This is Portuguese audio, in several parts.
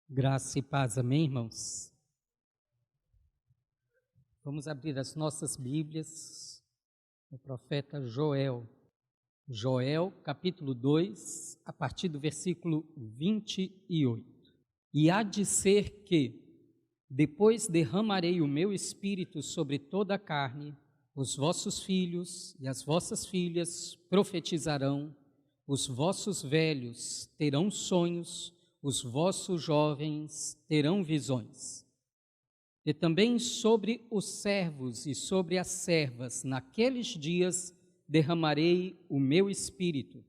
Graça e paz, amém, irmãos? Vamos abrir as nossas Bíblias no profeta Joel. Joel, capítulo 2, a partir do versículo 28. E há de ser que, depois derramarei o meu espírito sobre toda a carne, os vossos filhos e as vossas filhas profetizarão, os vossos velhos terão sonhos, os vossos jovens terão visões. E também sobre os servos e sobre as servas, naqueles dias derramarei o meu espírito,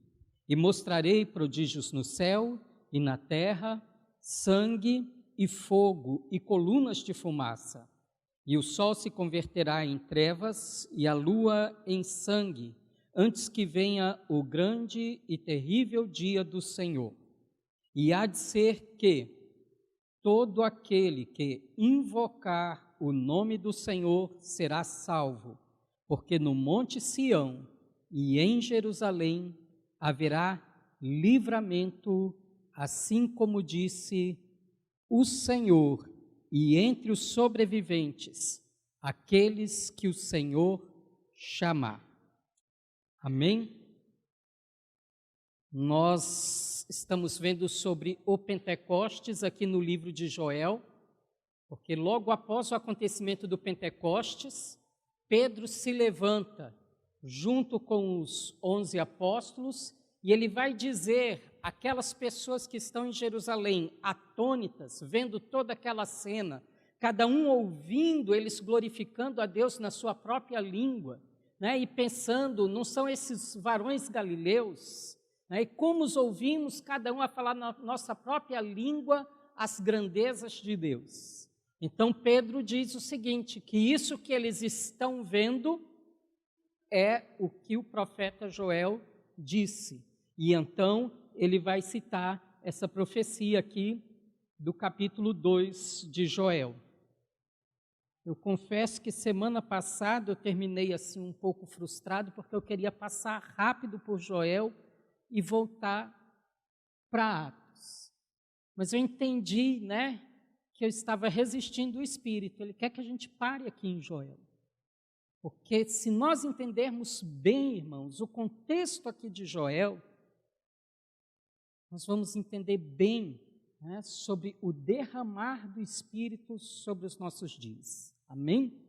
e mostrarei prodígios no céu e na terra, sangue e fogo e colunas de fumaça. E o sol se converterá em trevas e a lua em sangue, antes que venha o grande e terrível dia do Senhor. E há de ser que todo aquele que invocar o nome do Senhor será salvo, porque no monte Sião e em Jerusalém haverá livramento, assim como disse o Senhor, e entre os sobreviventes, aqueles que o Senhor chamar. Amém? Nós estamos vendo sobre o Pentecostes aqui no livro de Joel, porque logo após o acontecimento do Pentecostes, Pedro se levanta junto com os 11 apóstolos e ele vai dizer àquelas pessoas que estão em Jerusalém, atônitas, vendo toda aquela cena, cada um ouvindo, eles glorificando a Deus na sua própria língua, né, e pensando, não são esses varões galileus? E como os ouvimos, cada um a falar na nossa própria língua as grandezas de Deus. Então Pedro diz o seguinte, que isso que eles estão vendo é o que o profeta Joel disse. E então ele vai citar essa profecia aqui do capítulo 2 de Joel. Eu confesso que semana passada eu terminei assim um pouco frustrado, porque eu queria passar rápido por Joel e voltar para Atos. Mas eu entendi, que eu estava resistindo o Espírito. Ele quer que a gente pare aqui em Joel. Porque se nós entendermos bem, irmãos, o contexto aqui de Joel, nós vamos entender bem, sobre o derramar do Espírito sobre os nossos dias. Amém?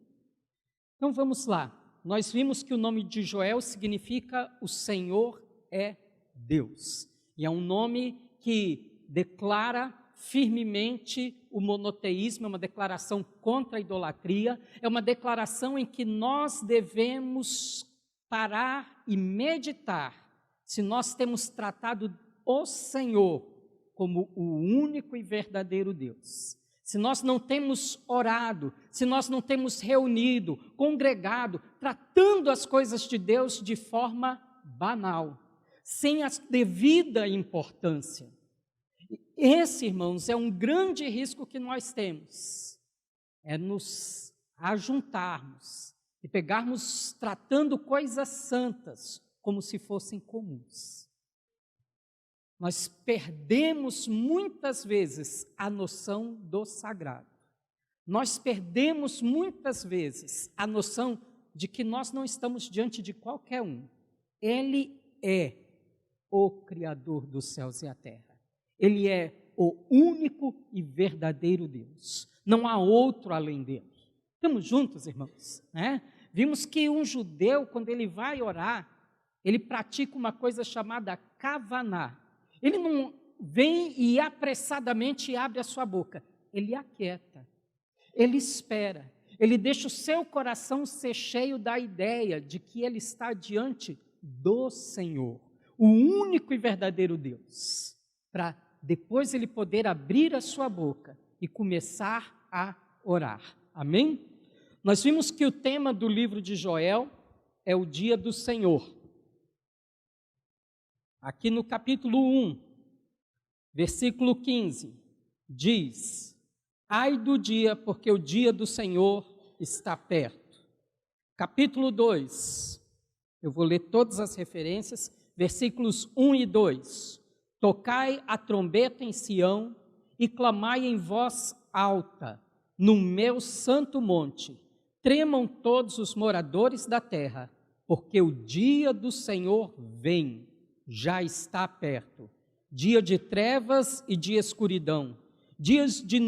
Então vamos lá. Nós vimos que o nome de Joel significa o Senhor é Deus. E é um nome que declara firmemente o monoteísmo, é uma declaração contra a idolatria, é uma declaração em que nós devemos parar e meditar se nós temos tratado o Senhor como o único e verdadeiro Deus. Se nós não temos orado, se nós não temos reunido, congregado, tratando as coisas de Deus de forma banal, sem a devida importância. Esse, irmãos, é um grande risco que nós temos, é nos ajuntarmos e pegarmos tratando coisas santas como se fossem comuns. Nós perdemos muitas vezes a noção do sagrado. Nós perdemos muitas vezes a noção de que nós não estamos diante de qualquer um. Ele é o Criador dos céus e a terra. Ele é o único e verdadeiro Deus. Não há outro além dele. Estamos juntos, irmãos? Vimos que um judeu, quando ele vai orar, ele pratica uma coisa chamada kavaná. Ele não vem e apressadamente abre a sua boca. Ele aquieta. Ele espera. Ele deixa o seu coração ser cheio da ideia de que ele está diante do Senhor, o único e verdadeiro Deus, para depois ele poder abrir a sua boca e começar a orar. Amém? Nós vimos que o tema do livro de Joel é o dia do Senhor. Aqui no capítulo 1, versículo 15, diz: ai do dia, porque o dia do Senhor está perto. Capítulo 2, eu vou ler todas as referências, versículos 1 e 2. Tocai a trombeta em Sião e clamai em voz alta, no meu santo monte. Tremam todos os moradores da terra, porque o dia do Senhor vem, já está perto. Dia de trevas e de escuridão, dias de e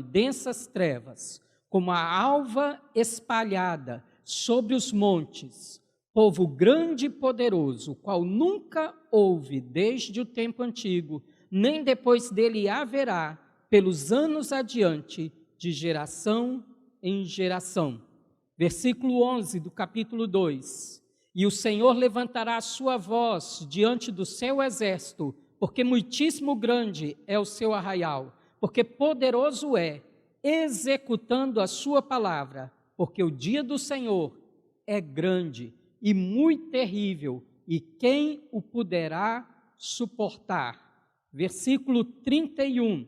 densas trevas, como a alva espalhada sobre os montes, povo grande e poderoso, o qual nunca houve desde o tempo antigo, nem depois dele haverá, pelos anos adiante, de geração em geração. Versículo 11 do capítulo 2. E o Senhor levantará a sua voz diante do seu exército, porque muitíssimo grande é o seu arraial, porque poderoso é, executando a sua palavra, porque o dia do Senhor é grande e muito terrível, e quem o poderá suportar? Versículo 31.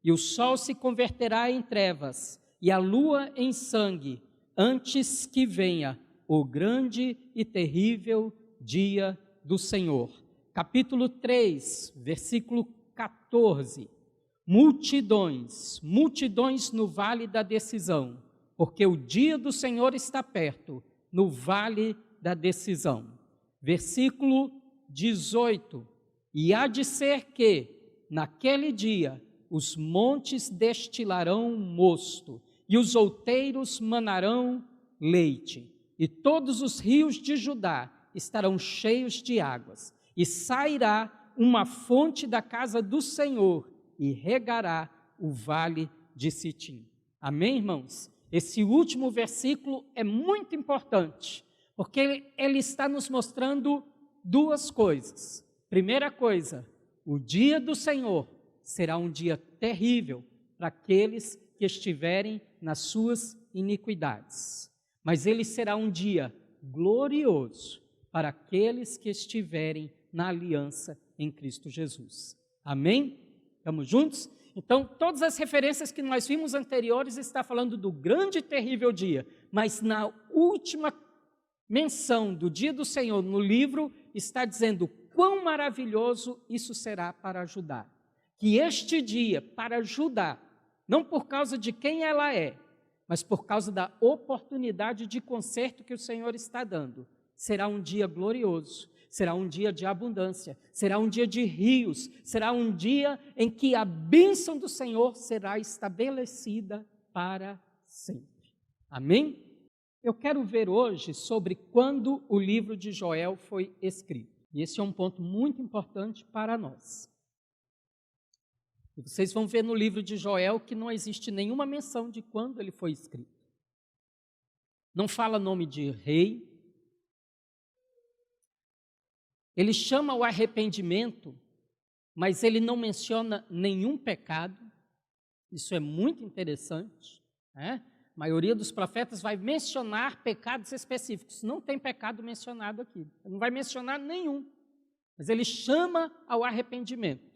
E o sol se converterá em trevas, e a lua em sangue, antes que venha o grande e terrível dia do Senhor. Capítulo 3, versículo 14. Multidões no vale da decisão, porque o dia do Senhor está perto, no vale da decisão. Versículo 18. E há de ser que, naquele dia, os montes destilarão mosto, e os outeiros manarão leite, e todos os rios de Judá estarão cheios de águas, e sairá uma fonte da casa do Senhor, e regará o vale de Sitim. Amém, irmãos? Esse último versículo é muito importante, porque ele está nos mostrando duas coisas. Primeira coisa, o dia do Senhor será um dia terrível para aqueles que estiverem nas suas iniquidades. Mas ele será um dia glorioso para aqueles que estiverem na aliança em Cristo Jesus. Amém? Estamos juntos? Então, todas as referências que nós vimos anteriores estão falando do grande e terrível dia, mas na última menção do dia do Senhor no livro, está dizendo quão maravilhoso isso será para Judá. Que este dia, para Judá, não por causa de quem ela é, mas por causa da oportunidade de conserto que o Senhor está dando, será um dia glorioso, será um dia de abundância, será um dia de rios, será um dia em que a bênção do Senhor será estabelecida para sempre. Amém? Eu quero ver hoje sobre quando o livro de Joel foi escrito. E esse é um ponto muito importante para nós. E vocês vão ver no livro de Joel que não existe nenhuma menção de quando ele foi escrito. Não fala nome de rei. Ele chama o arrependimento, mas ele não menciona nenhum pecado. Isso é muito interessante, né? A maioria dos profetas vai mencionar pecados específicos. Não tem pecado mencionado aqui. Ele não vai mencionar nenhum. Mas ele chama ao arrependimento.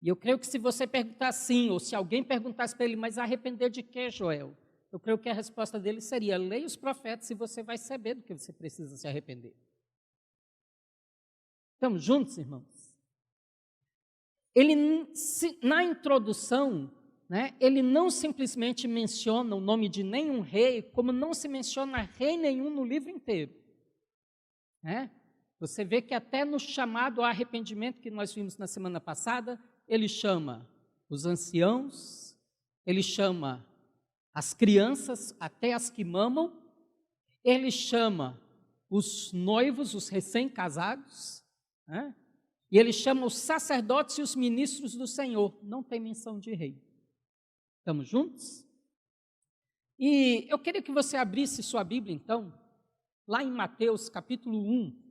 E eu creio que se você perguntar assim, ou se alguém perguntasse para ele, mas arrepender de quê, Joel? Eu creio que a resposta dele seria, leia os profetas e você vai saber do que você precisa se arrepender. Estamos juntos, irmãos? Ele, na introdução, né, ele não simplesmente menciona o nome de nenhum rei, como não se menciona rei nenhum no livro inteiro. Né? Você vê que até no chamado ao arrependimento que nós vimos na semana passada, ele chama os anciãos, ele chama as crianças, até as que mamam, ele chama os noivos, os recém-casados, né? E ele chama os sacerdotes e os ministros do Senhor. Não tem menção de rei. Estamos juntos? E eu queria que você abrisse sua Bíblia, então, lá em Mateus, capítulo 1,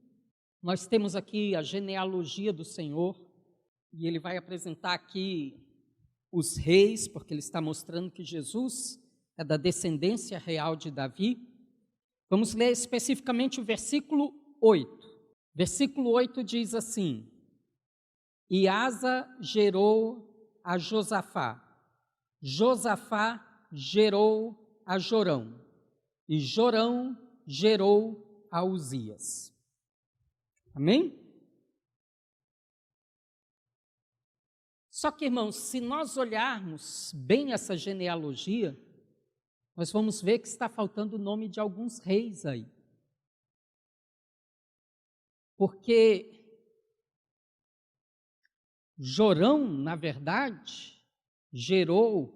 nós temos aqui a genealogia do Senhor, e ele vai apresentar aqui os reis, porque ele está mostrando que Jesus é da descendência real de Davi. Vamos ler especificamente o versículo 8. Versículo 8 diz assim: E Asa gerou a Josafá, Josafá gerou a Jorão, e Jorão gerou a Uzias. Amém? Só que, irmãos, se nós olharmos bem essa genealogia, nós vamos ver que está faltando o nome de alguns reis aí. Porque Jorão, na verdade, gerou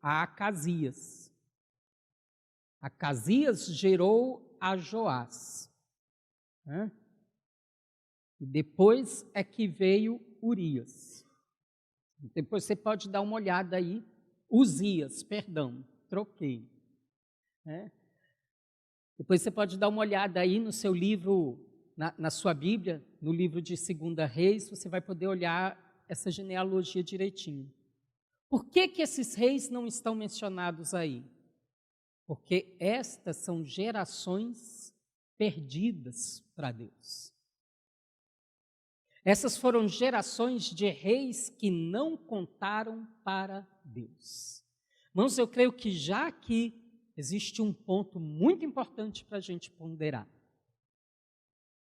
a Acasias. Acasias gerou a Joás. Né? E depois é que veio Urias. Depois você pode dar uma olhada aí. Uzias, perdão, troquei. Né? Depois você pode dar uma olhada aí no seu livro, na sua Bíblia, no livro de 2 Reis, você vai poder olhar essa genealogia direitinho. Por que esses reis não estão mencionados aí? Porque estas são gerações perdidas para Deus. Essas foram gerações de reis que não contaram para Deus. Irmãos, eu creio que já aqui existe um ponto muito importante para a gente ponderar.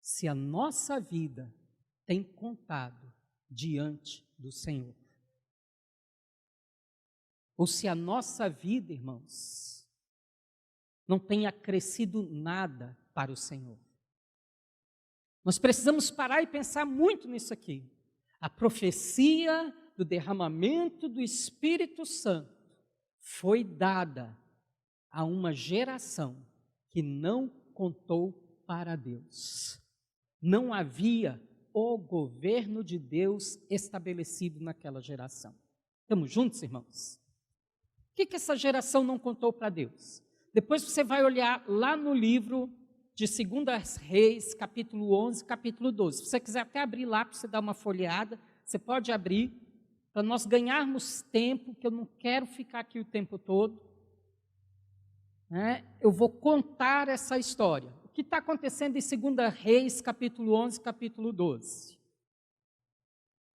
Se a nossa vida tem contado diante do Senhor, ou se a nossa vida, irmãos, não tem acrescido nada para o Senhor. Nós precisamos parar e pensar muito nisso aqui. A profecia do derramamento do Espírito Santo foi dada a uma geração que não contou para Deus. Não havia o governo de Deus estabelecido naquela geração. Estamos juntos, irmãos? O que essa geração não contou para Deus? Depois você vai olhar lá no livro de 2 Reis, capítulo 11, capítulo 12. Se você quiser até abrir lá para você dar uma folheada, você pode abrir, para nós ganharmos tempo, que eu não quero ficar aqui o tempo todo. Né? Eu vou contar essa história. O que está acontecendo em 2 Reis, capítulo 11, capítulo 12?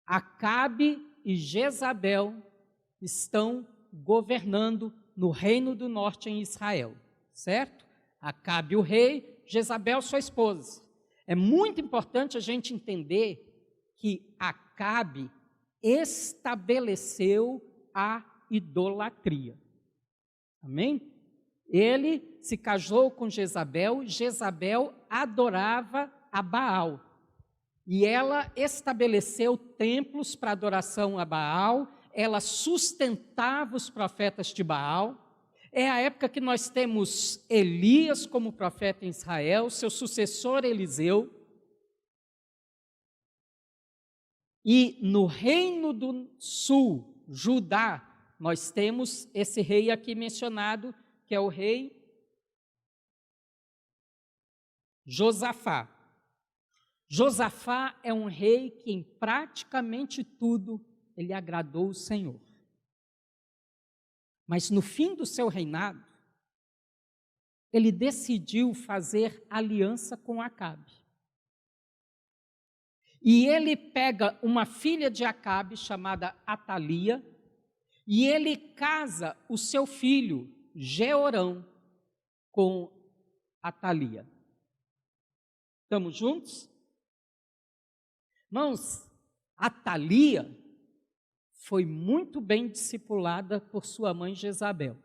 Acabe e Jezabel estão governando no reino do norte em Israel, certo? Acabe o rei, Jezabel sua esposa. É muito importante a gente entender que Acabe estabeleceu a idolatria. Amém? Ele se casou com Jezabel, Jezabel adorava a Baal. E ela estabeleceu templos para adoração a Baal, ela sustentava os profetas de Baal. É a época que nós temos Elias como profeta em Israel, seu sucessor Eliseu. E no reino do sul, Judá, nós temos esse rei aqui mencionado, que é o rei Josafá. Josafá é um rei que em praticamente tudo ele agradou o Senhor. Mas no fim do seu reinado, ele decidiu fazer aliança com Acabe. E ele pega uma filha de Acabe, chamada Atalia, e ele casa o seu filho, Jeorão, com Atalia. Estamos juntos? Irmãos, Atalia foi muito bem discipulada por sua mãe Jezabel.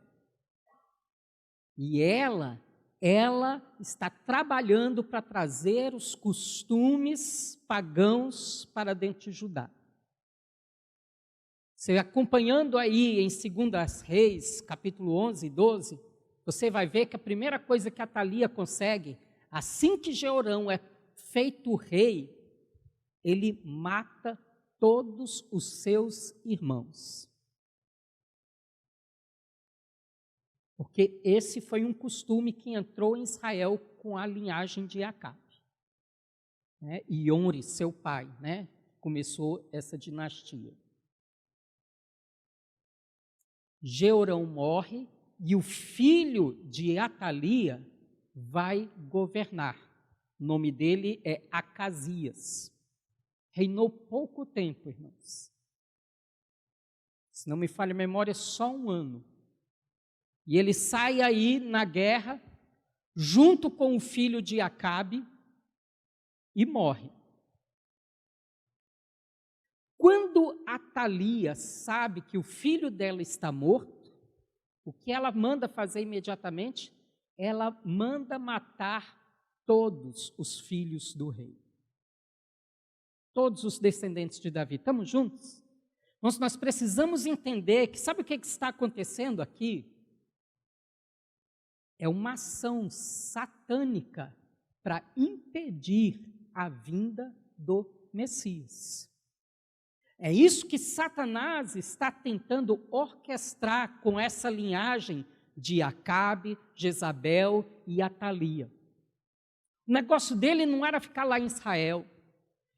E ela está trabalhando para trazer os costumes pagãos para dentro de Judá. Você acompanhando aí em 2 Reis, capítulo 11 e 12, você vai ver que a primeira coisa que Atalia consegue, assim que Jeorão é feito rei, ele mata todos os seus irmãos. Porque esse foi um costume que entrou em Israel com a linhagem de Acabe. Né? E Onri, seu pai, né? Começou essa dinastia. Jeorão morre e o filho de Atalia vai governar. O nome dele é Acasias. Reinou pouco tempo, irmãos. Se não me falha a memória, só 1 ano. E ele sai aí na guerra, junto com o filho de Acabe, e morre. Quando Atalia sabe que o filho dela está morto, o que ela manda fazer imediatamente? Ela manda matar todos os filhos do rei. Todos os descendentes de Davi. Estamos juntos? Nós precisamos entender que, sabe o que está acontecendo aqui? É uma ação satânica para impedir a vinda do Messias. É isso que Satanás está tentando orquestrar com essa linhagem de Acabe, Jezabel e Atalia. O negócio dele não era ficar lá em Israel.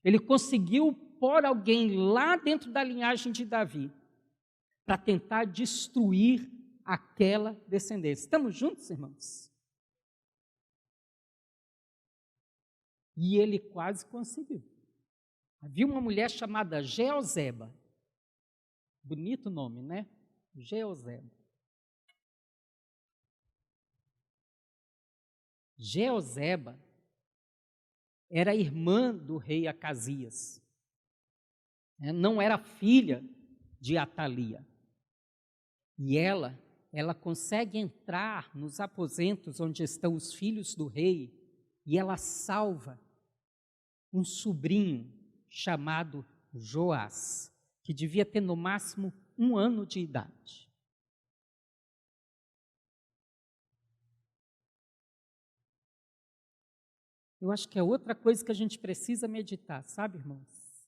Ele conseguiu pôr alguém lá dentro da linhagem de Davi para tentar destruir aquela descendência. Estamos juntos, irmãos? E ele quase conseguiu. Havia uma mulher chamada Jeozeba. Bonito nome, né? Jeozeba. Jeozeba era irmã do rei Acasias. Não era filha de Atalia. E ela consegue entrar nos aposentos onde estão os filhos do rei e ela salva um sobrinho chamado Joás, que devia ter no máximo 1 ano de idade. Eu acho que é outra coisa que a gente precisa meditar, sabe, irmãos?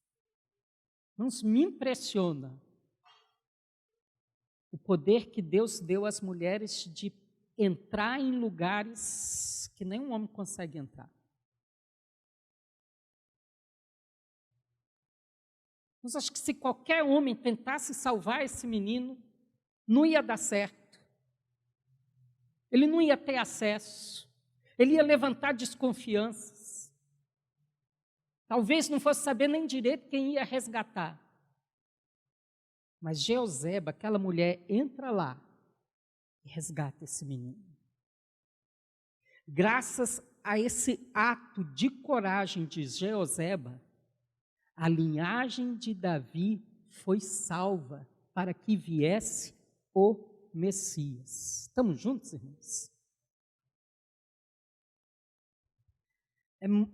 Irmãos, me impressiona o poder que Deus deu às mulheres de entrar em lugares que nenhum homem consegue entrar. Mas acho que se qualquer homem tentasse salvar esse menino, não ia dar certo. Ele não ia ter acesso. Ele ia levantar desconfianças. Talvez não fosse saber nem direito quem ia resgatar. Mas Jeozeba, aquela mulher, entra lá e resgata esse menino. Graças a esse ato de coragem de Jeozeba, a linhagem de Davi foi salva para que viesse o Messias. Estamos juntos, irmãos?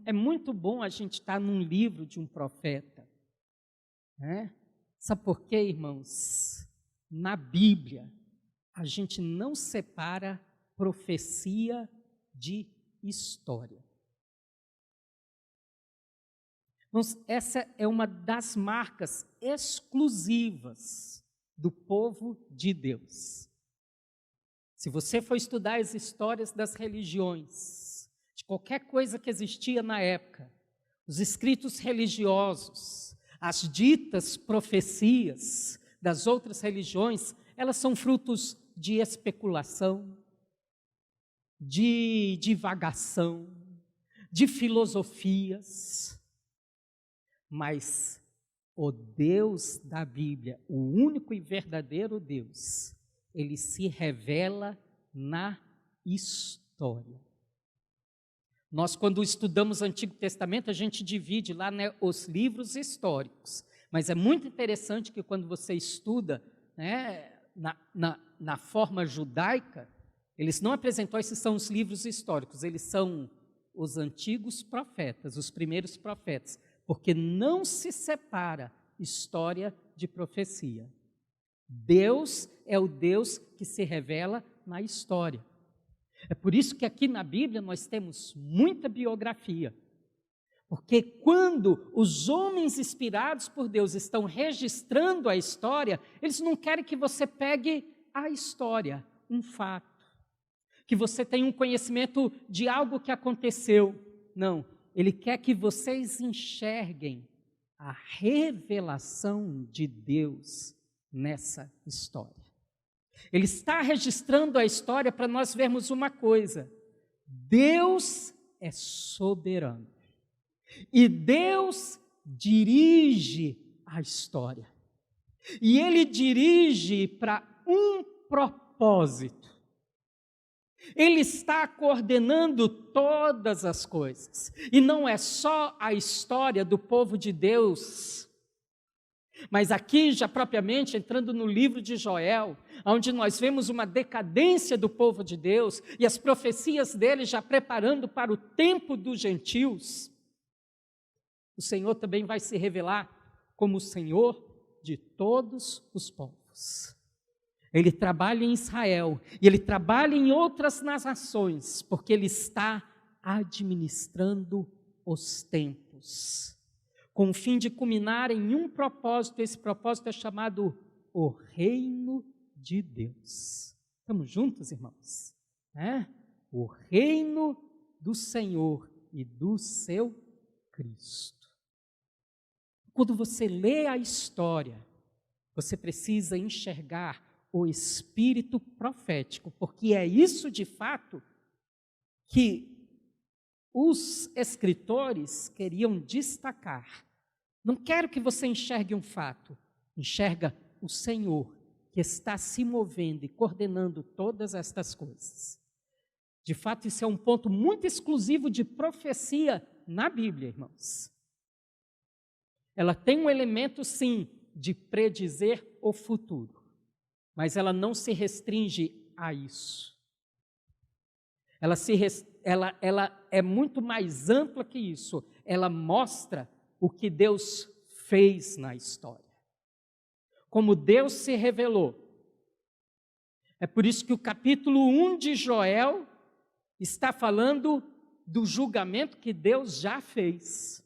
É muito bom a gente estar num livro de um profeta. Né? Sabe por quê, irmãos? Na Bíblia, a gente não separa profecia de história. Essa é uma das marcas exclusivas do povo de Deus. Se você for estudar as histórias das religiões, de qualquer coisa que existia na época, os escritos religiosos, as ditas profecias das outras religiões, elas são frutos de especulação, de divagação, de filosofias. Mas o Deus da Bíblia, o único e verdadeiro Deus, ele se revela na história. Nós, quando estudamos o Antigo Testamento, a gente divide lá, né, os livros históricos. Mas é muito interessante que quando você estuda, né, na forma judaica, eles não apresentam esses são os livros históricos, eles são os antigos profetas, os primeiros profetas. Porque não se separa história de profecia. Deus é o Deus que se revela na história. É por isso que aqui na Bíblia nós temos muita biografia. Porque quando os homens inspirados por Deus estão registrando a história, eles não querem que você pegue a história, um fato. Que você tenha um conhecimento de algo que aconteceu. Não. Ele quer que vocês enxerguem a revelação de Deus nessa história. Ele está registrando a história para nós vermos uma coisa: Deus é soberano. E Deus dirige a história. E Ele dirige para um propósito. Ele está coordenando todas as coisas. E não é só a história do povo de Deus. Mas aqui, já propriamente, entrando no livro de Joel, onde nós vemos uma decadência do povo de Deus e as profecias dele já preparando para o tempo dos gentios, o Senhor também vai se revelar como o Senhor de todos os povos. Ele trabalha em Israel e ele trabalha em outras nações, porque ele está administrando os tempos, com o fim de culminar em um propósito. Esse propósito é chamado o Reino de Deus. Estamos juntos, irmãos? O Reino do Senhor e do seu Cristo. Quando você lê a história, você precisa enxergar o espírito profético, porque é isso de fato que os escritores queriam destacar. Não quero que você enxergue um fato, enxerga o Senhor que está se movendo e coordenando todas estas coisas. De fato, isso é um ponto muito exclusivo de profecia na Bíblia, irmãos. Ela tem um elemento, sim, de predizer o futuro, mas ela não se restringe a isso. Ela é muito mais ampla que isso. Ela mostra o que Deus fez na história, como Deus se revelou. É por isso que o capítulo 1 de Joel está falando do julgamento que Deus já fez.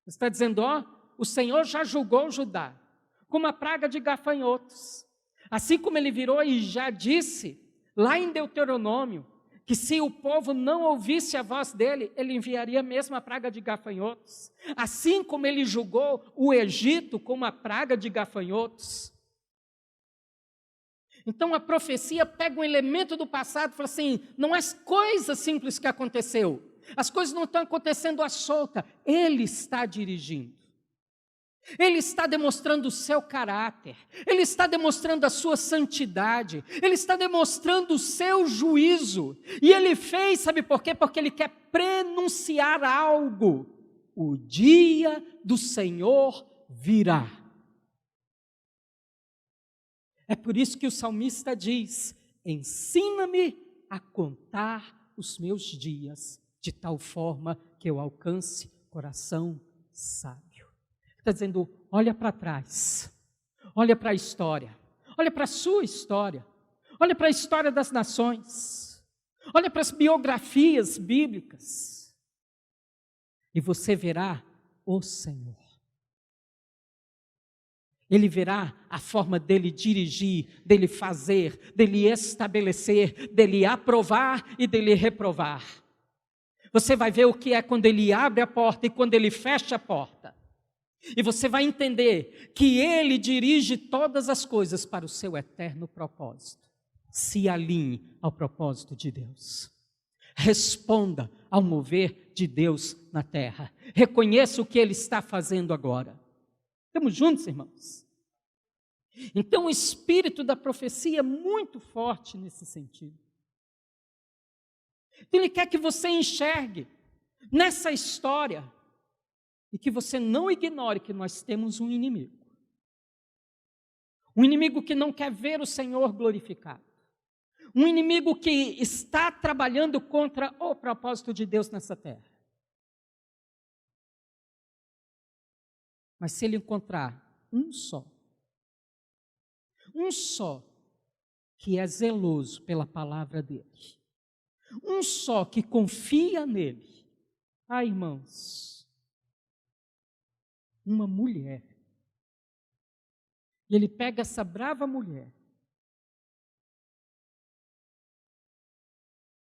Está dizendo, o Senhor já julgou Judá com uma praga de gafanhotos. Assim como ele virou e já disse, lá em Deuteronômio, que se o povo não ouvisse a voz dele, ele enviaria mesmo a praga de gafanhotos. Assim como ele julgou o Egito com uma praga de gafanhotos. Então a profecia pega um elemento do passado e fala assim, não é coisa simples que aconteceu. As coisas não estão acontecendo à solta. Ele está dirigindo. Ele está demonstrando o seu caráter. Ele está demonstrando a sua santidade. Ele está demonstrando o seu juízo. E ele fez, sabe por quê? Porque ele quer prenunciar algo. O dia do Senhor virá. É por isso que o salmista diz, ensina-me a contar os meus dias, de tal forma que eu alcance coração sábio. Está dizendo, olha para trás, olha para a história, olha para a sua história, olha para a história das nações, olha para as biografias bíblicas, e você verá o Senhor. Ele verá a forma dele dirigir, dele fazer, dele estabelecer, dele aprovar e dele reprovar. Você vai ver o que é quando ele abre a porta e quando ele fecha a porta. E você vai entender que ele dirige todas as coisas para o seu eterno propósito. Se alinhe ao propósito de Deus. Responda ao mover de Deus na terra. Reconheça o que ele está fazendo agora. Estamos juntos, irmãos? Então o espírito da profecia é muito forte nesse sentido. Então ele quer que você enxergue nessa história e que você não ignore que nós temos um inimigo. Um inimigo que não quer ver o Senhor glorificado. Um inimigo que está trabalhando contra o propósito de Deus nessa terra. Mas se ele encontrar um só que é zeloso pela palavra dele, um só que confia nele, irmãos, uma mulher, e ele pega essa brava mulher,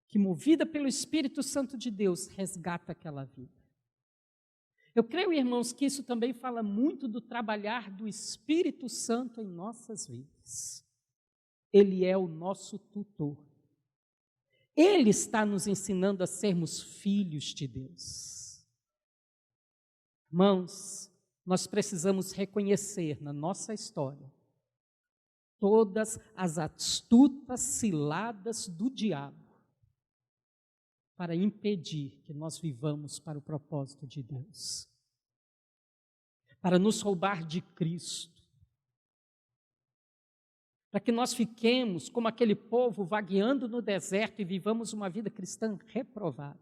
que movida pelo Espírito Santo de Deus, resgata aquela vida. Eu creio, irmãos, que isso também fala muito do trabalhar do Espírito Santo em nossas vidas. Ele é o nosso tutor. Ele está nos ensinando a sermos filhos de Deus. Irmãos, nós precisamos reconhecer na nossa história todas as astutas ciladas do diabo para impedir que nós vivamos para o propósito de Deus. para nos roubar de Cristo, para que nós fiquemos como aquele povo vagueando no deserto e vivamos uma vida cristã reprovada.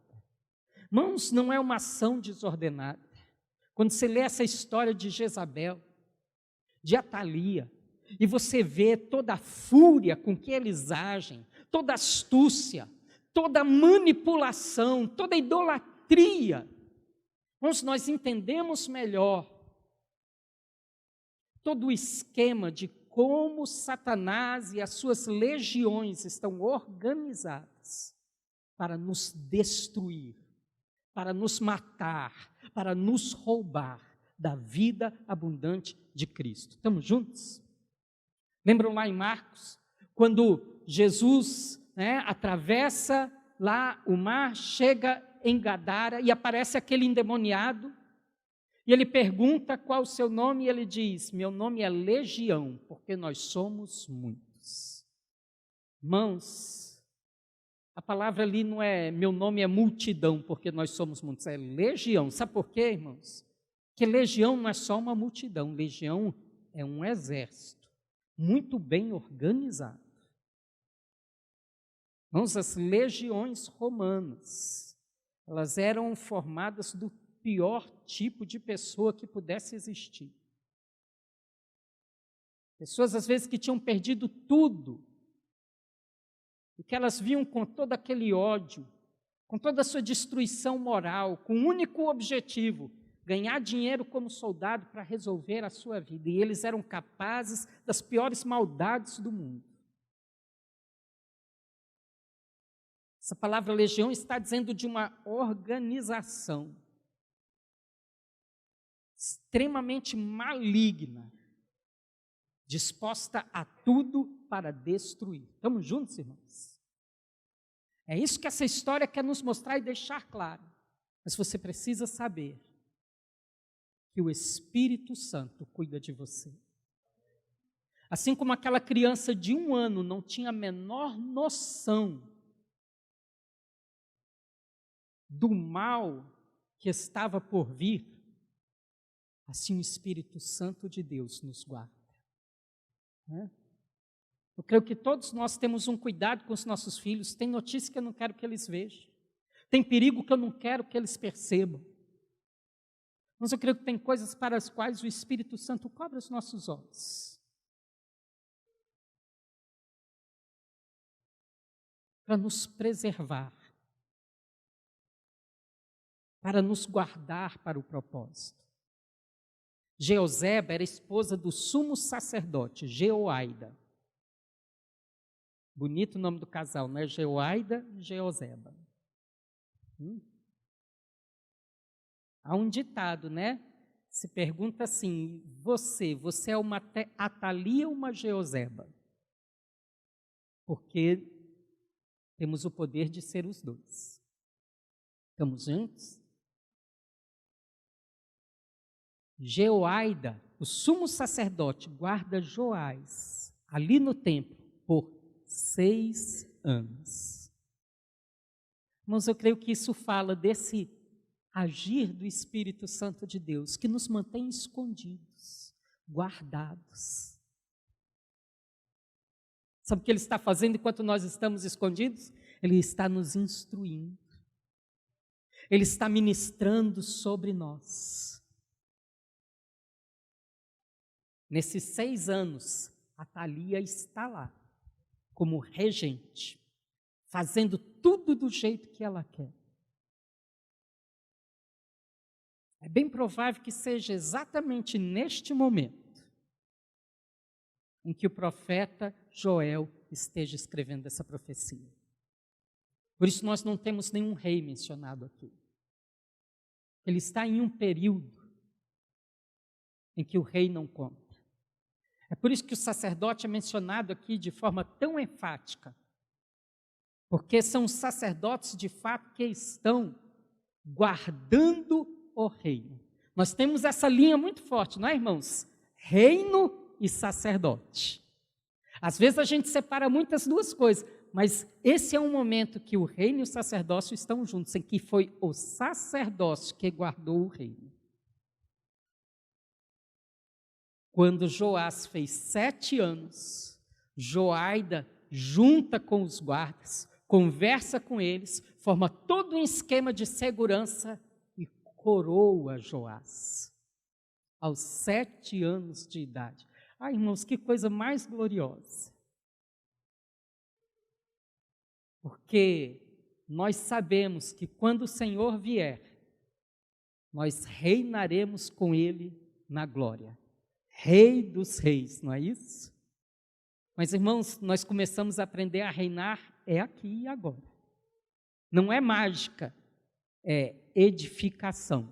Irmãos, não é uma ação desordenada. Quando você lê essa história de Jezabel, de Atalia, e você vê toda a fúria com que eles agem, toda a astúcia, toda a manipulação, toda a idolatria, irmãos, nós entendemos melhor todo o esquema de como Satanás e as suas legiões estão organizadas para nos destruir, para nos matar, para nos roubar da vida abundante de Cristo. Estamos juntos? Lembram lá em Marcos, quando Jesus atravessa lá o mar, chega em Gadara e aparece aquele endemoniado, e ele pergunta qual o seu nome, e ele diz: meu nome é Legião, porque nós somos muitos. Irmãos, a palavra ali não é meu nome é multidão, porque nós somos muitos, é legião. Sabe por quê, irmãos? Porque legião não é só uma multidão, legião é um exército muito bem organizado. Irmãos, as legiões romanas, elas eram formadas do pior tipo de pessoa que pudesse existir. Pessoas, às vezes, que tinham perdido tudo, e que elas viam com todo aquele ódio, com toda a sua destruição moral, com um único objetivo: ganhar dinheiro como soldado para resolver a sua vida. E eles eram capazes das piores maldades do mundo. Essa palavra legião está dizendo de uma organização extremamente maligna, disposta a tudo para destruir. Estamos juntos, irmãos? É isso que essa história quer nos mostrar e deixar claro. Mas você precisa saber que o Espírito Santo cuida de você. Assim como aquela criança de 1 ano não tinha a menor noção do mal que estava por vir, assim o Espírito Santo de Deus nos guarda. Eu creio que todos nós temos um cuidado com os nossos filhos. Tem notícia que eu não quero que eles vejam, tem perigo que eu não quero que eles percebam. Mas eu creio que tem coisas para as quais o Espírito Santo cobre os nossos olhos, para nos preservar, para nos guardar para o propósito. Jeoseba era esposa do sumo sacerdote, Jeoaida. Bonito o nome do casal, não é? Jeoaida e Jeoseba. Há um ditado, né? Se pergunta assim: você é uma Atalia ou uma Jeoseba? Porque temos o poder de ser os dois. Estamos juntos? Jeoaida, o sumo sacerdote, guarda Joás ali no templo por 6 anos. Irmãos, eu creio que isso fala desse agir do Espírito Santo de Deus, que nos mantém escondidos, guardados. Sabe o que Ele está fazendo enquanto nós estamos escondidos? Ele está nos instruindo. Ele está ministrando sobre nós. Nesses 6 anos, Atalia está lá, como regente, fazendo tudo do jeito que ela quer. É bem provável que seja exatamente neste momento em que o profeta Joel esteja escrevendo essa profecia. Por isso nós não temos nenhum rei mencionado aqui. Ele está em um período em que o rei não conta. É por isso que o sacerdote é mencionado aqui de forma tão enfática, porque são os sacerdotes de fato que estão guardando o reino. Nós temos essa linha muito forte, não é, irmãos? Reino e sacerdote. Às vezes a gente separa muitas duas coisas, mas esse é um momento que o reino e o sacerdócio estão juntos, em que foi o sacerdócio que guardou o reino. Quando Joás fez 7 anos, Joaida junta com os guardas, conversa com eles, forma todo um esquema de segurança e coroa Joás aos 7 anos de idade. Ai, irmãos, que coisa mais gloriosa. Porque nós sabemos que quando o Senhor vier, nós reinaremos com Ele na glória. Rei dos reis, não é isso? Mas, irmãos, nós começamos a aprender a reinar aqui e agora. Não é mágica, é edificação.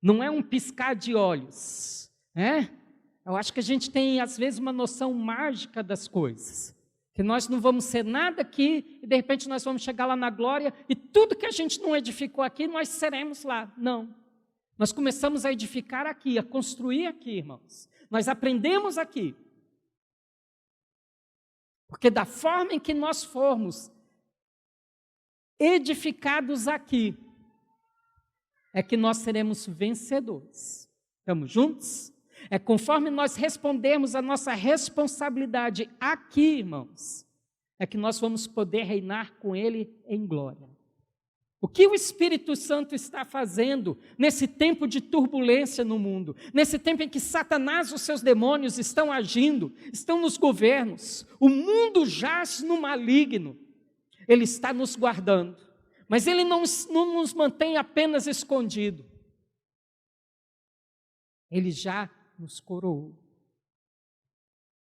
Não é um piscar de olhos, né? Eu acho que a gente tem, às vezes, uma noção mágica das coisas. Que nós não vamos ser nada aqui e, de repente, nós vamos chegar lá na glória e tudo que a gente não edificou aqui, nós seremos lá. Não. Nós começamos a edificar aqui, a construir aqui, irmãos. Nós aprendemos aqui. Porque da forma em que nós formos edificados aqui, é que nós seremos vencedores. Estamos juntos? É conforme nós respondermos a nossa responsabilidade aqui, irmãos, é que nós vamos poder reinar com Ele em glória. O que o Espírito Santo está fazendo nesse tempo de turbulência no mundo, nesse tempo em que Satanás e os seus demônios estão agindo, estão nos governos, o mundo jaz no maligno, Ele está nos guardando, mas Ele não nos mantém apenas escondido, Ele já nos coroou.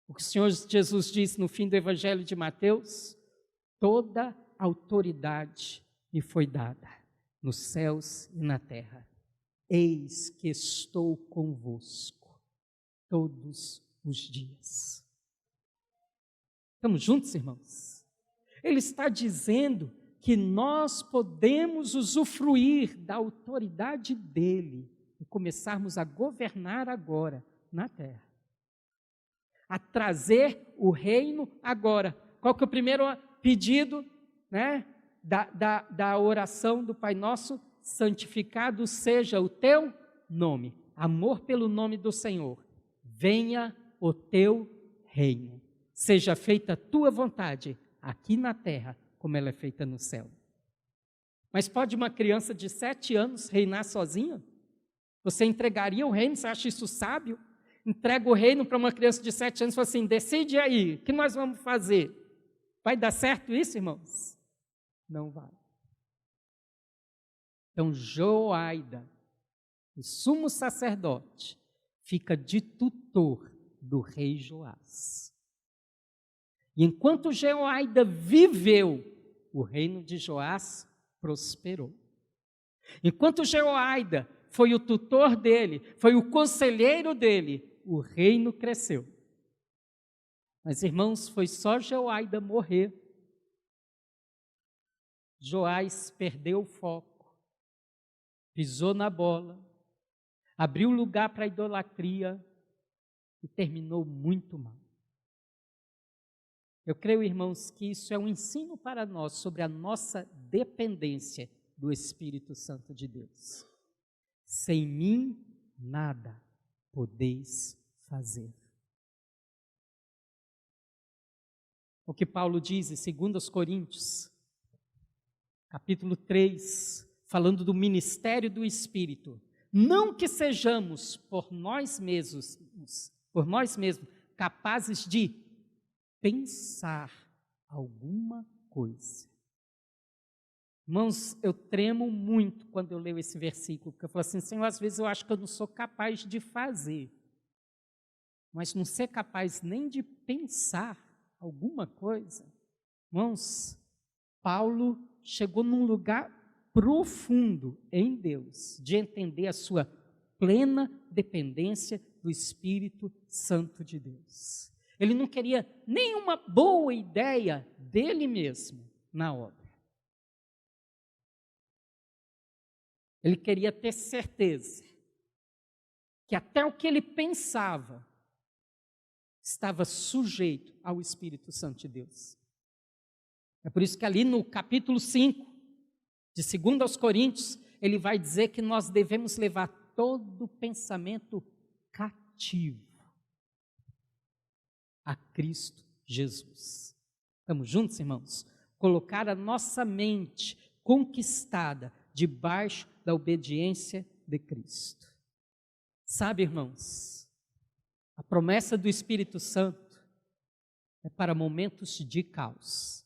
O que o Senhor Jesus disse no fim do Evangelho de Mateus: toda autoridade me foi dada nos céus e na terra. Eis que estou convosco todos os dias. Estamos juntos, irmãos? Ele está dizendo que nós podemos usufruir da autoridade dele e começarmos a governar agora na terra. A trazer o reino agora. Qual que é o primeiro pedido, né, da oração do Pai Nosso? Santificado seja o teu nome. Amor pelo nome do Senhor. Venha o teu reino. Seja feita a tua vontade, aqui na terra, como ela é feita no céu. Mas pode uma criança de 7 anos reinar sozinha? Você entregaria o reino? Você acha isso sábio? Entrega o reino para uma criança de 7 anos e fala assim: decide aí, o que nós vamos fazer? Vai dar certo isso, irmãos? Não vai. Então, Joaida, o sumo sacerdote, fica de tutor do rei Joás. E enquanto Joaida viveu, o reino de Joás prosperou. Enquanto Joaida foi o tutor dele, foi o conselheiro dele, o reino cresceu. Mas, irmãos, foi só Joaida morrer. Joás perdeu o foco, pisou na bola, abriu lugar para a idolatria e terminou muito mal. Eu creio, irmãos, que isso é um ensino para nós sobre a nossa dependência do Espírito Santo de Deus. Sem mim, nada podeis fazer. O que Paulo diz em 2 Coríntios, capítulo 3, falando do ministério do Espírito. Não que sejamos por nós mesmos capazes de pensar alguma coisa. Irmãos, eu tremo muito quando eu leio esse versículo, porque eu falo assim: Senhor, às vezes eu acho que eu não sou capaz de fazer, mas não ser capaz nem de pensar alguma coisa. Irmãos, Paulo chegou num lugar profundo em Deus, de entender a sua plena dependência do Espírito Santo de Deus. Ele não queria nenhuma boa ideia dele mesmo na obra. Ele queria ter certeza que até o que ele pensava estava sujeito ao Espírito Santo de Deus. É por isso que ali no capítulo 5, de 2 aos Coríntios, ele vai dizer que nós devemos levar todo pensamento cativo cativo a Cristo Jesus. Estamos juntos, irmãos? Colocar a nossa mente conquistada debaixo da obediência de Cristo. Sabe, irmãos, a promessa do Espírito Santo é para momentos de caos,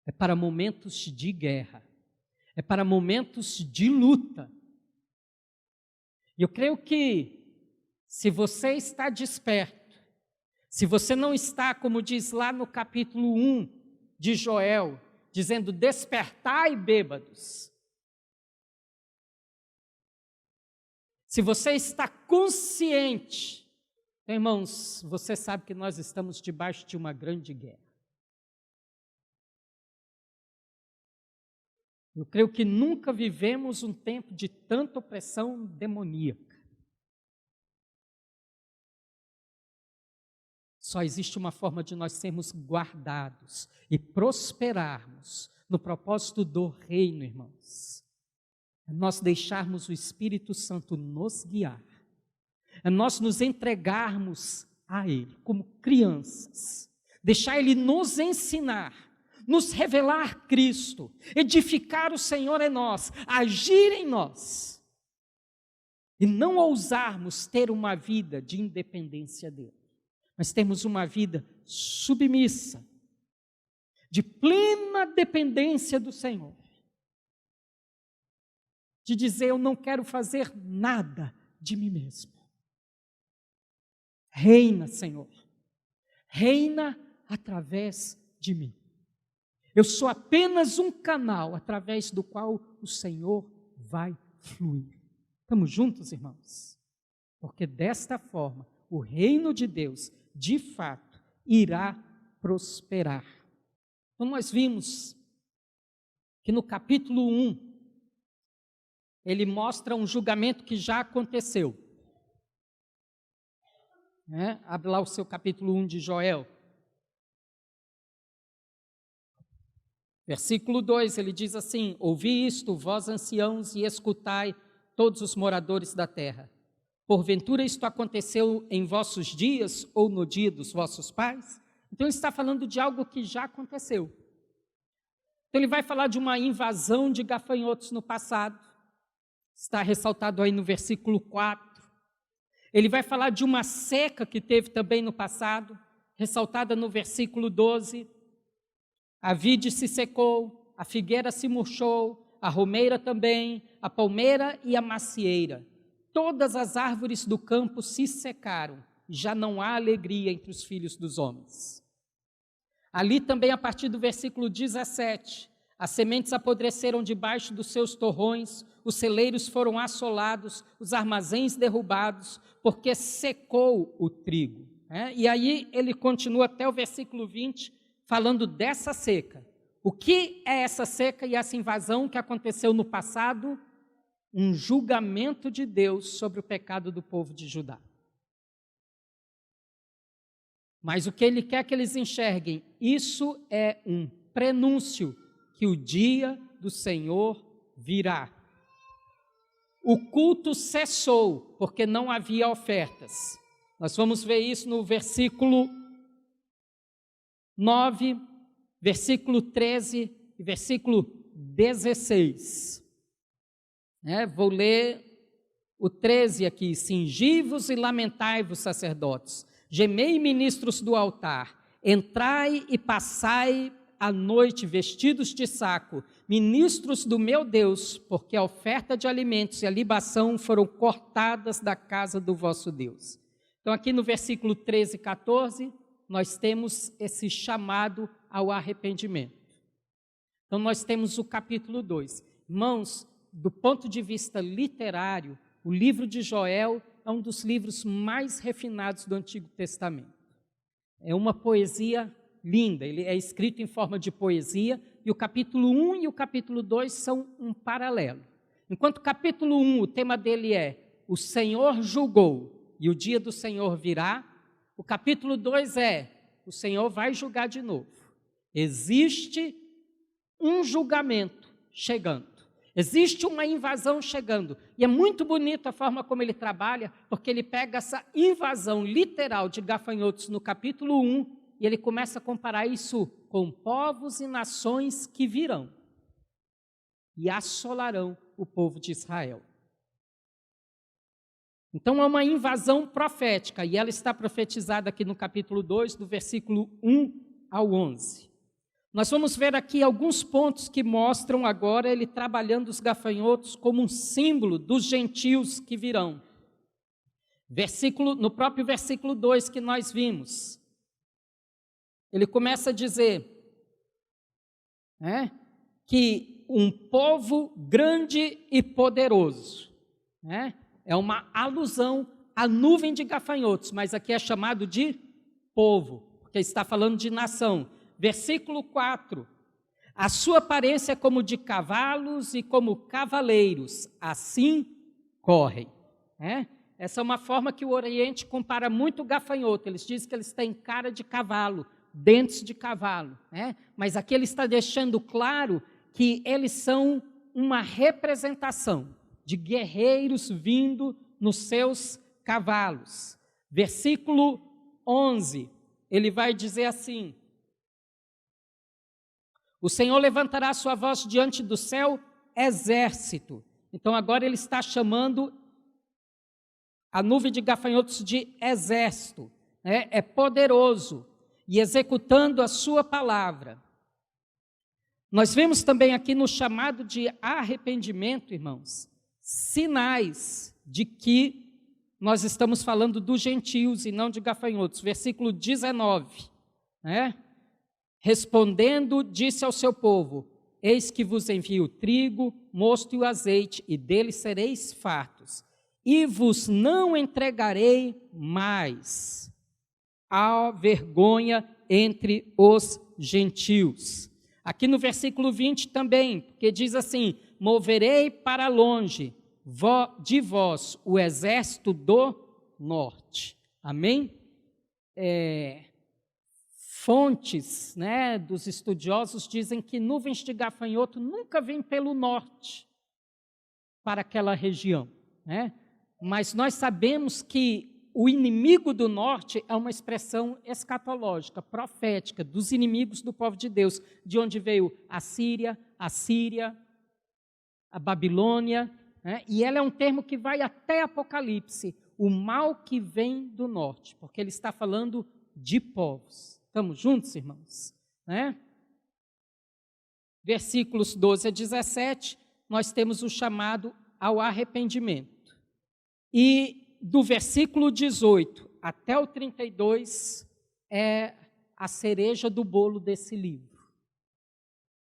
é para momentos de guerra, é para momentos de luta. E eu creio que, se você está desperto, se você não está, como diz lá no capítulo 1 de Joel, dizendo: despertai, bêbados. Se você está consciente, irmãos, você sabe que nós estamos debaixo de uma grande guerra. Eu creio que nunca vivemos um tempo de tanta opressão demoníaca. Só existe uma forma de nós sermos guardados e prosperarmos no propósito do reino, irmãos. É nós deixarmos o Espírito Santo nos guiar. É nós nos entregarmos a Ele como crianças. Deixar Ele nos ensinar, nos revelar Cristo, edificar o Senhor em nós, agir em nós. E não ousarmos ter uma vida de independência dEle. Mas temos uma vida submissa, de plena dependência do Senhor. De dizer: eu não quero fazer nada de mim mesmo. Reina, Senhor. Reina através de mim. Eu sou apenas um canal através do qual o Senhor vai fluir. Estamos juntos, irmãos? Porque desta forma, o reino de Deus, de fato, irá prosperar. Então nós vimos que no capítulo 1, ele mostra um julgamento que já aconteceu. Abre lá o seu capítulo 1 de Joel. Versículo 2, ele diz assim: ouvi isto, vós anciãos, e escutai todos os moradores da terra. Porventura isto aconteceu em vossos dias ou no dia dos vossos pais? Então ele está falando de algo que já aconteceu. Então ele vai falar de uma invasão de gafanhotos no passado. Está ressaltado aí no versículo 4. Ele vai falar de uma seca que teve também no passado, ressaltada no versículo 12. A vide se secou, a figueira se murchou, a romeira também, a palmeira e a macieira. Todas as árvores do campo se secaram, já não há alegria entre os filhos dos homens. Ali também, a partir do versículo 17, as sementes apodreceram debaixo dos seus torrões, os celeiros foram assolados, os armazéns derrubados, porque secou o trigo. E aí ele continua até o versículo 20, falando dessa seca. O que é essa seca e essa invasão que aconteceu no passado? Um julgamento de Deus sobre o pecado do povo de Judá. Mas o que ele quer que eles enxerguem, isso é um prenúncio que o dia do Senhor virá. O culto cessou, porque não havia ofertas. Nós vamos ver isso no versículo 9, versículo 13 e versículo 16. Vou ler o 13 aqui. Cingivos e lamentai-vos, sacerdotes, gemei, ministros do altar, entrai e passai a noite vestidos de saco, ministros do meu Deus, porque a oferta de alimentos e a libação foram cortadas da casa do vosso Deus. Então aqui no versículo 13 e 14, nós temos esse chamado ao arrependimento. Então nós temos o capítulo 2. Irmãos, do ponto de vista literário, o livro de Joel é um dos livros mais refinados do Antigo Testamento. É uma poesia linda, ele é escrito em forma de poesia, e o capítulo 1 e o capítulo 2 são um paralelo. Enquanto o capítulo 1, o tema dele é: o Senhor julgou e o dia do Senhor virá, o capítulo 2 é: o Senhor vai julgar de novo. Existe um julgamento chegando. Existe uma invasão chegando. E é muito bonita a forma como ele trabalha, porque ele pega essa invasão literal de gafanhotos no capítulo 1 e ele começa a comparar isso com povos e nações que virão e assolarão o povo de Israel. Então é uma invasão profética, e ela está profetizada aqui no capítulo 2, do versículo 1 ao 11. Nós vamos ver aqui alguns pontos que mostram agora ele trabalhando os gafanhotos como um símbolo dos gentios que virão. No próprio versículo 2 que nós vimos, ele começa a dizer que um povo grande e poderoso, é uma alusão à nuvem de gafanhotos, mas aqui é chamado de povo, porque está falando de nação. Versículo 4, a sua aparência é como de cavalos e como cavaleiros, assim correm. Essa é uma forma que o Oriente compara muito o gafanhoto, eles dizem que eles têm cara de cavalo, dentes de cavalo, mas aqui ele está deixando claro que eles são uma representação de guerreiros vindo nos seus cavalos. Versículo 11, ele vai dizer assim: o Senhor levantará a sua voz diante do céu, exército. Então agora ele está chamando a nuvem de gafanhotos de exército, é poderoso e executando a sua palavra. Nós vemos também aqui no chamado de arrependimento, irmãos, sinais de que nós estamos falando dos gentios e não de gafanhotos. Versículo 19, respondendo, disse ao seu povo: eis que vos envio o trigo, mosto e o azeite, e deles sereis fartos, e vos não entregarei mais a vergonha entre os gentios. Aqui no versículo 20 também, que diz assim: moverei para longe de vós o exército do norte. Amém? Fontes, dos estudiosos dizem que nuvens de gafanhoto nunca vêm pelo norte para aquela região, mas nós sabemos que o inimigo do norte é uma expressão escatológica, profética, dos inimigos do povo de Deus, de onde veio a Síria, a Babilônia, e ela é um termo que vai até Apocalipse, o mal que vem do norte, porque ele está falando de povos. Estamos juntos, irmãos? Versículos 12 a 17, nós temos o chamado ao arrependimento. E do versículo 18 até o 32 é a cereja do bolo desse livro.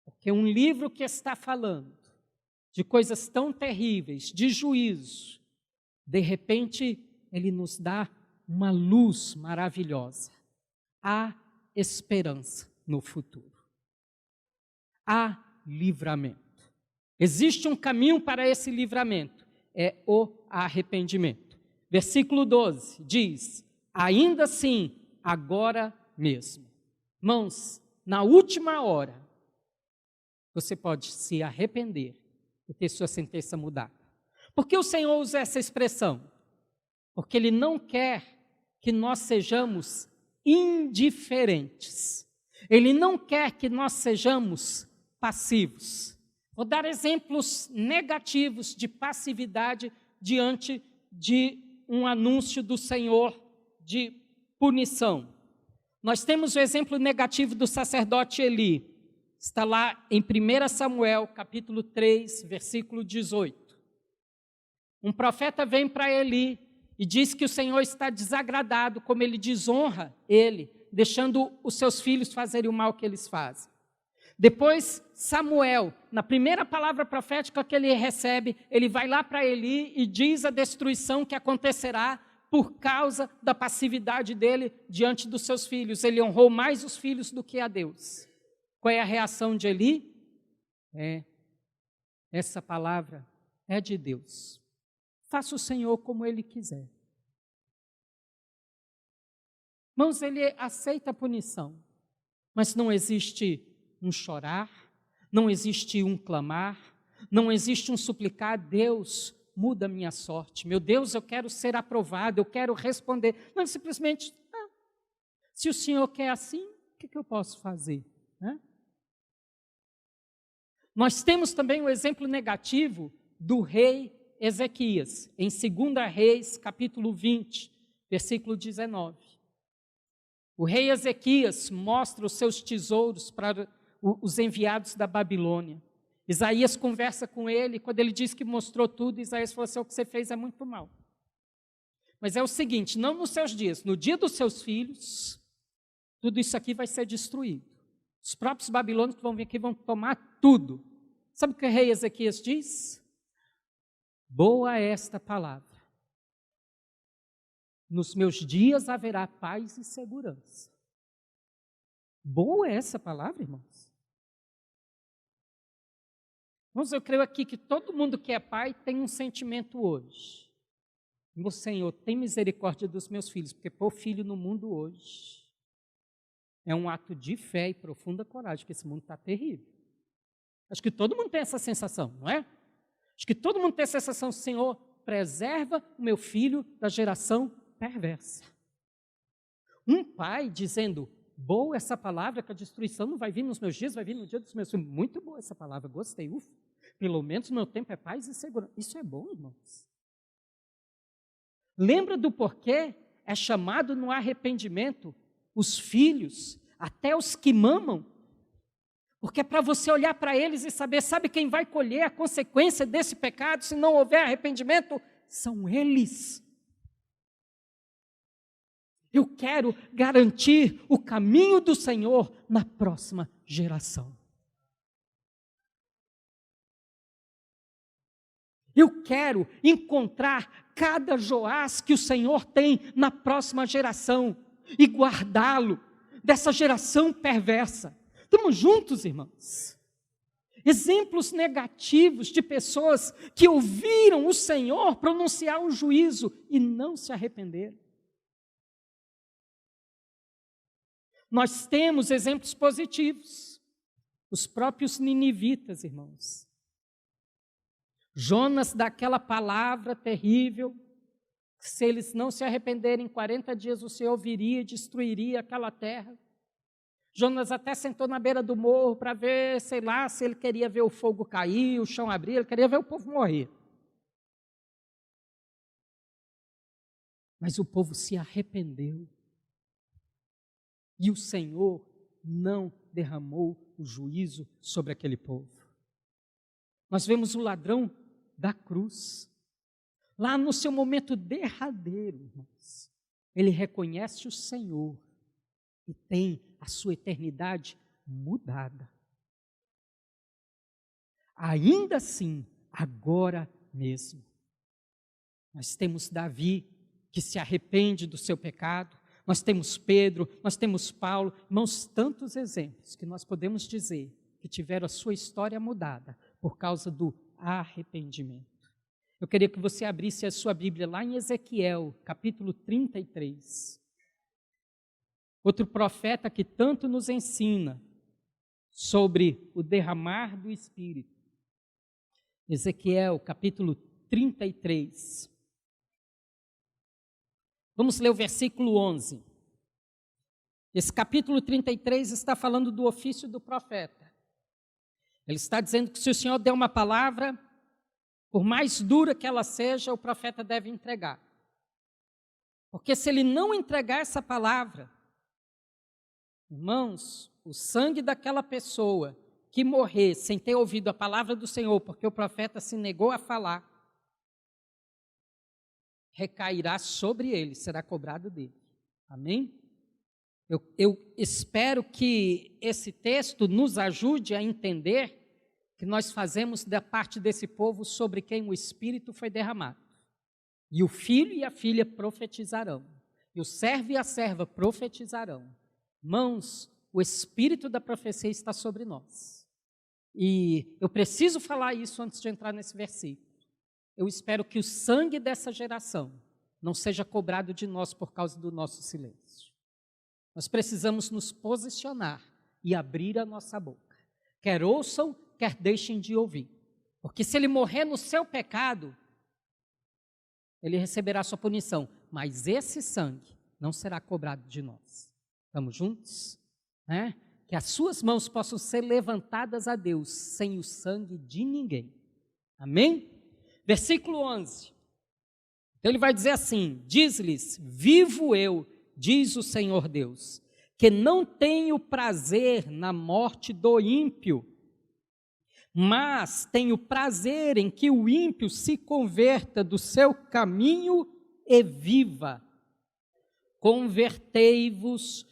Porque um livro que está falando de coisas tão terríveis, de juízo, de repente ele nos dá uma luz maravilhosa. Há esperança no futuro. Há livramento. Existe um caminho para esse livramento, é o arrependimento. Versículo 12 diz: ainda assim, agora mesmo. Irmãos, na última hora, você pode se arrepender e ter sua sentença mudada. Por que o Senhor usa essa expressão? Porque Ele não quer que nós sejamos indiferentes. Ele não quer que nós sejamos passivos. Vou dar exemplos negativos de passividade diante de um anúncio do Senhor de punição. Nós temos o exemplo negativo do sacerdote Eli. Está lá em 1 Samuel, capítulo 3, versículo 18. Um profeta vem para Eli e diz que o Senhor está desagradado, como ele desonra ele, deixando os seus filhos fazerem o mal que eles fazem. Depois, Samuel, na primeira palavra profética que ele recebe, ele vai lá para Eli e diz a destruição que acontecerá por causa da passividade dele diante dos seus filhos. Ele honrou mais os filhos do que a Deus. Qual é a reação de Eli? Essa palavra é de Deus. Faça o Senhor como Ele quiser. Irmãos, Ele aceita a punição, mas não existe um chorar, não existe um clamar, Não existe um suplicar, Deus, muda a minha sorte. Meu Deus, eu quero ser aprovado, eu quero responder. Não, simplesmente, se o Senhor quer assim, o que eu posso fazer? Né? Nós temos também o exemplo negativo do rei Ezequias, em 2 Reis, capítulo 20, versículo 19. O rei Ezequias mostra os seus tesouros para os enviados da Babilônia. Isaías conversa com ele, quando ele diz que mostrou tudo, Isaías falou assim, o que você fez é muito mal. Mas é o seguinte, não nos seus dias, no dia dos seus filhos, tudo isso aqui vai ser destruído. Os próprios babilônios que vão vir aqui vão tomar tudo. Sabe o que o rei Ezequias diz? Boa é esta palavra. Nos meus dias haverá paz e segurança. Boa é essa palavra, irmãos? Irmãos, eu creio aqui que todo mundo que é pai tem um sentimento hoje. Meu Senhor, tem misericórdia dos meus filhos, porque pôr filho no mundo hoje é um ato de fé e profunda coragem, porque esse mundo está terrível. Acho que todo mundo tem essa sensação, não é? Acho que todo mundo tem essa sensação, Senhor, preserva o meu filho da geração perversa. Um pai dizendo, boa essa palavra, que a destruição não vai vir nos meus dias, vai vir no dia dos meus filhos. Muito boa essa palavra, gostei, ufa. Pelo menos no meu tempo é paz e segurança. Isso é bom, irmãos. Lembra do porquê é chamado no arrependimento os filhos, até os que mamam? Porque é para você olhar para eles e saber, sabe quem vai colher a consequência desse pecado se não houver arrependimento? São eles. Eu quero garantir o caminho do Senhor na próxima geração. Eu quero encontrar cada Joás que o Senhor tem na próxima geração e guardá-lo dessa geração perversa. Estamos juntos, irmãos? Exemplos negativos de pessoas que ouviram o Senhor pronunciar o juízo e não se arrependeram. Nós temos exemplos positivos. Os próprios ninivitas, irmãos. Jonas dá aquela palavra terrível, que se eles não se arrependerem, em 40 dias o Senhor viria e destruiria aquela terra. Jonas até sentou na beira do morro para ver, sei lá, se ele queria ver o fogo cair, o chão abrir, ele queria ver o povo morrer. Mas o povo se arrependeu. E o Senhor não derramou o juízo sobre aquele povo. Nós vemos o ladrão da cruz. Lá no seu momento derradeiro, irmãos, ele reconhece o Senhor e tem a sua eternidade mudada. Ainda assim, agora mesmo, nós temos Davi, que se arrepende do seu pecado, nós temos Pedro, nós temos Paulo, irmãos, tantos exemplos que nós podemos dizer que tiveram a sua história mudada por causa do arrependimento. Eu queria que você abrisse a sua Bíblia lá em Ezequiel, capítulo 33. Outro profeta que tanto nos ensina sobre o derramar do Espírito. Ezequiel, capítulo 33. Vamos ler o versículo 11. Esse capítulo 33 está falando do ofício do profeta. Ele está dizendo que se o Senhor der uma palavra, por mais dura que ela seja, o profeta deve entregar. Porque se ele não entregar essa palavra, irmãos, o sangue daquela pessoa que morrer sem ter ouvido a palavra do Senhor, porque o profeta se negou a falar, recairá sobre ele, será cobrado dele. Amém? Eu espero que esse texto nos ajude a entender que nós fazemos da parte desse povo sobre quem o Espírito foi derramado. E o filho e a filha profetizarão. E o servo e a serva profetizarão. Irmãos, o Espírito da profecia está sobre nós. E eu preciso falar isso antes de entrar nesse versículo. Eu espero que o sangue dessa geração não seja cobrado de nós por causa do nosso silêncio. Nós precisamos nos posicionar e abrir a nossa boca. Quer ouçam, quer deixem de ouvir. Porque se ele morrer no seu pecado, ele receberá sua punição. Mas esse sangue não será cobrado de nós. Estamos juntos? Né? Que as suas mãos possam ser levantadas a Deus sem o sangue de ninguém. Amém? Versículo 11. Então ele vai dizer assim: diz-lhes, vivo eu, diz o Senhor Deus, que não tenho prazer na morte do ímpio, mas tenho prazer em que o ímpio se converta do seu caminho e viva. Convertei-vos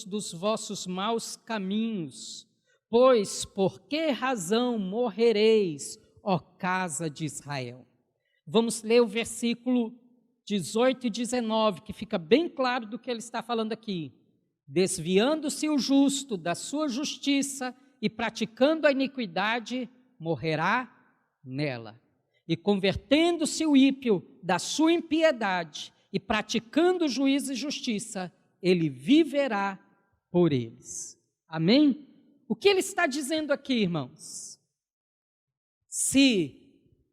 dos vossos maus caminhos, pois por que razão morrereis, ó casa de Israel? Vamos ler o versículo 18 e 19, que fica bem claro do que ele está falando aqui. Desviando-se o justo da sua justiça e praticando a iniquidade, morrerá nela. E convertendo-se o ímpio da sua impiedade e praticando juízo e justiça, ele viverá por eles. Amém? O que ele está dizendo aqui, irmãos? Se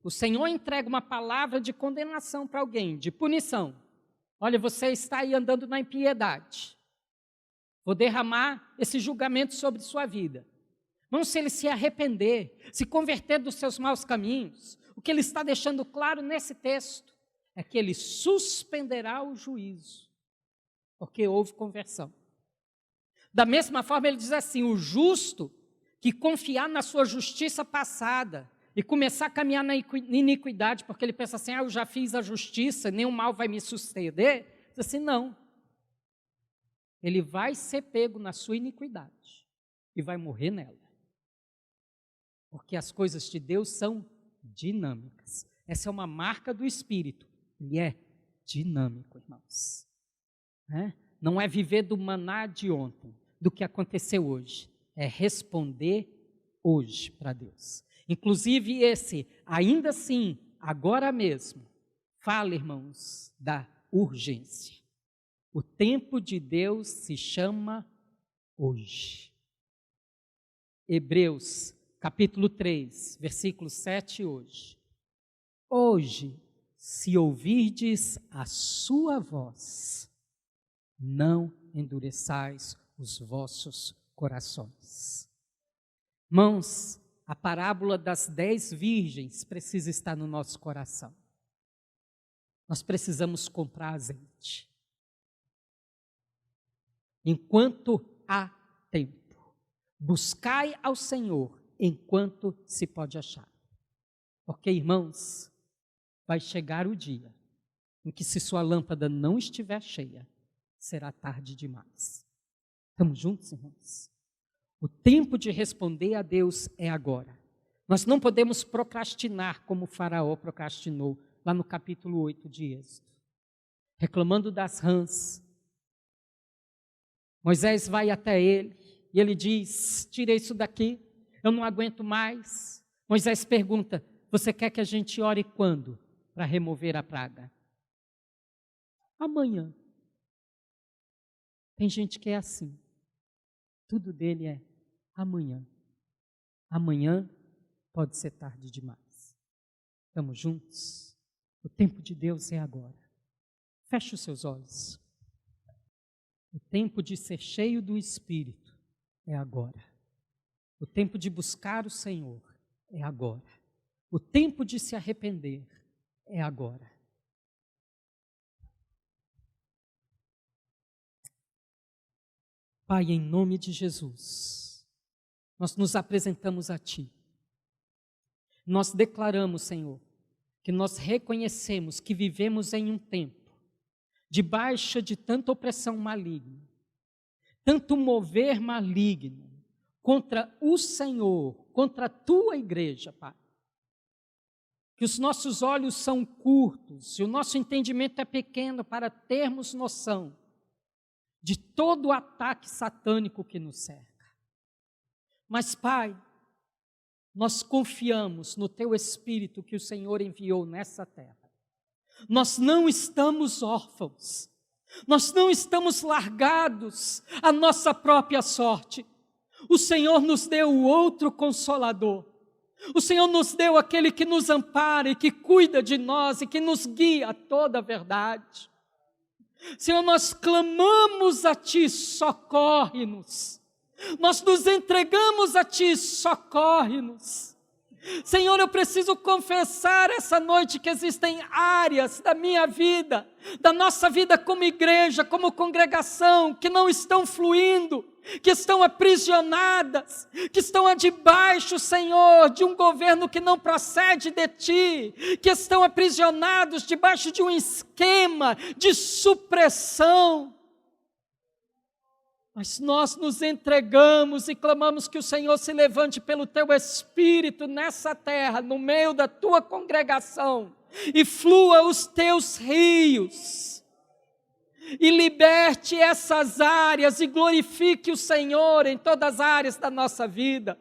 o Senhor entrega uma palavra de condenação para alguém, de punição, olha, você está aí andando na impiedade, vou derramar esse julgamento sobre sua vida. Não, se ele se arrepender, se converter dos seus maus caminhos, o que ele está deixando claro nesse texto é que ele suspenderá o juízo, porque houve conversão. Da mesma forma, ele diz assim: o justo que confiar na sua justiça passada e começar a caminhar na iniquidade, porque ele pensa assim: eu já fiz a justiça, nenhum mal vai me suceder. Diz assim: não. Ele vai ser pego na sua iniquidade e vai morrer nela. Porque as coisas de Deus são dinâmicas. Essa é uma marca do Espírito. Ele é dinâmico, irmãos. Não é viver do maná de ontem, do que aconteceu hoje. É responder hoje para Deus. Inclusive esse, ainda assim, agora mesmo, fala, irmãos, da urgência. O tempo de Deus se chama hoje. Hebreus, capítulo 3, versículo 7, hoje. Hoje, se ouvirdes a sua voz, não endureçais os vossos corações. Irmãos, a parábola das 10 virgens precisa estar no nosso coração. Nós precisamos comprar azeite. Enquanto há tempo, buscai ao Senhor enquanto se pode achar. Porque, irmãos, vai chegar o dia em que, se sua lâmpada não estiver cheia, será tarde demais. Estamos juntos, irmãos? O tempo de responder a Deus é agora. Nós não podemos procrastinar como o faraó procrastinou lá no capítulo 8 de Êxodo, reclamando das rãs. Moisés vai até ele e ele diz: tira isso daqui, eu não aguento mais. Moisés pergunta: você quer que a gente ore quando para remover a praga? Amanhã. Tem gente que é assim. Tudo dele é amanhã. Amanhã pode ser tarde demais. Estamos juntos? O tempo de Deus é agora. Feche os seus olhos. O tempo de ser cheio do Espírito é agora. O tempo de buscar o Senhor é agora. O tempo de se arrepender é agora. Pai, em nome de Jesus, nós nos apresentamos a Ti. Nós declaramos, Senhor, que nós reconhecemos que vivemos em um tempo debaixo de tanta opressão maligna, tanto mover maligno contra o Senhor, contra a Tua igreja, Pai. Que os nossos olhos são curtos e o nosso entendimento é pequeno para termos noção de todo o ataque satânico que nos cerca. Mas, Pai, nós confiamos no Teu Espírito que o Senhor enviou nessa terra. Nós não estamos órfãos, nós não estamos largados à nossa própria sorte. O Senhor nos deu o outro Consolador, O Senhor nos deu aquele que nos ampara e que cuida de nós e que nos guia a toda a verdade. Senhor, nós clamamos a Ti, socorre-nos. Nós nos entregamos a Ti, socorre-nos. Senhor, eu preciso confessar essa noite que existem áreas da minha vida, da nossa vida como igreja, como congregação, que não estão fluindo, que estão aprisionadas, que estão debaixo, Senhor, de um governo que não procede de Ti, que estão aprisionados debaixo de um esquema de supressão. Mas nós nos entregamos e clamamos que o Senhor se levante pelo Teu Espírito nessa terra, no meio da Tua congregação, e flua os Teus rios, e liberte essas áreas, e glorifique o Senhor em todas as áreas da nossa vida.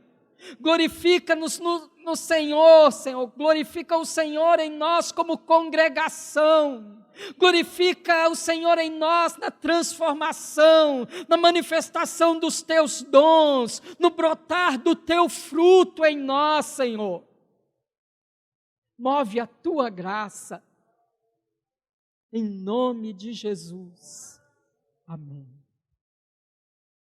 Glorifica-nos no Senhor, Senhor, glorifica o Senhor em nós como congregação. Glorifica o Senhor em nós na transformação, na manifestação dos Teus dons, no brotar do Teu fruto em nós, Senhor. Move a Tua graça, em nome de Jesus. Amém.